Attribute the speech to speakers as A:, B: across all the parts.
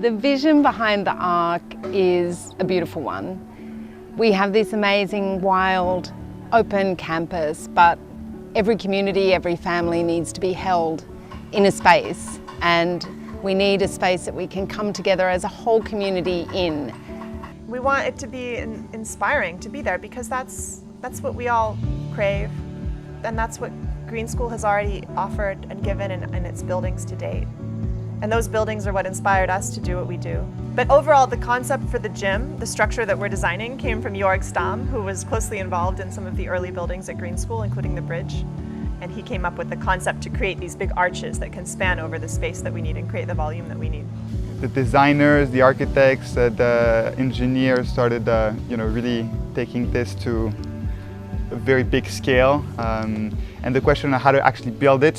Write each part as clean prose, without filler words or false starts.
A: The vision behind the Arc is a beautiful one. We have this amazing, wild, open campus, but every community, every family needs to be held in a space, and we need a space that we can come together as a whole community in.
B: We want it to be inspiring to be there because that's what we all crave, and that's what Green School has already offered and given in its buildings to date. And those buildings are what inspired us to do what we do. But overall, the concept for the gym, the structure that we're designing, came from Jorg Stam, who was closely involved in some of the early buildings at Green School, including the bridge. And he came up with the concept to create these big arches that can span over the space that we need and create the volume that we need.
C: The designers, the architects, the engineers started really taking this to a very big scale. And the question of how to actually build it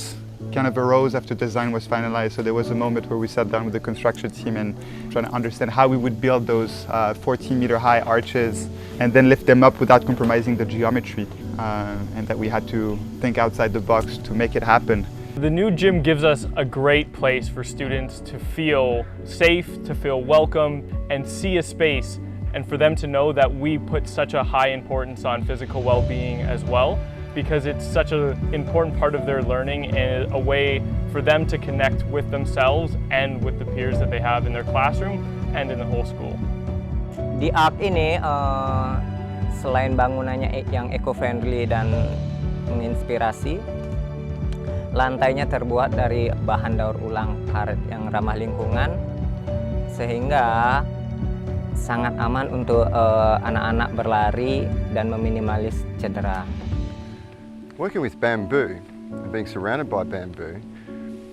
C: kind of arose after design was finalized. So there was a moment where we sat down with the construction team and trying to understand how we would build those 14-meter high arches and then lift them up without compromising the geometry. And that we had to think outside the box to make it happen.
D: The new gym gives us a great place for students to feel safe, to feel welcome, and see a space, and for them to know that we put such a high importance on physical well-being as well, because it's such an important part of their learning and a way for them to connect with themselves and with the peers that they have in their classroom and in the whole school.
E: Di Arc ini, selain bangunannya yang eco-friendly dan menginspirasi, lantainya terbuat dari bahan daur ulang karet yang ramah lingkungan, sehingga sangat aman untuk anak-anak berlari dan meminimalis cedera.
F: Working with bamboo and being surrounded by bamboo,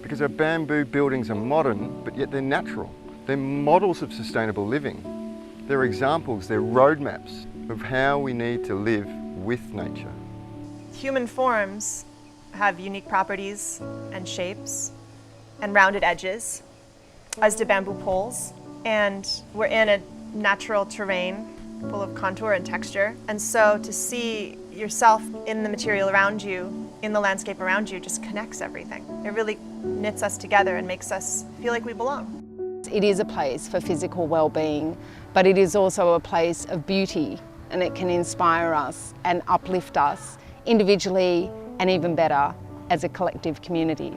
F: because our bamboo buildings are modern, but yet they're natural. They're models of sustainable living. They're examples, they're roadmaps of how we need to live with nature.
B: Human forms have unique properties and shapes and rounded edges, as do bamboo poles. And we're in a natural terrain full of contour and texture. And so to see yourself in the material around you, in the landscape around you, just connects everything. It really knits us together and makes us feel like we belong.
A: It is a place for physical well-being, but it is also a place of beauty, and it can inspire us and uplift us individually and even better as a collective community.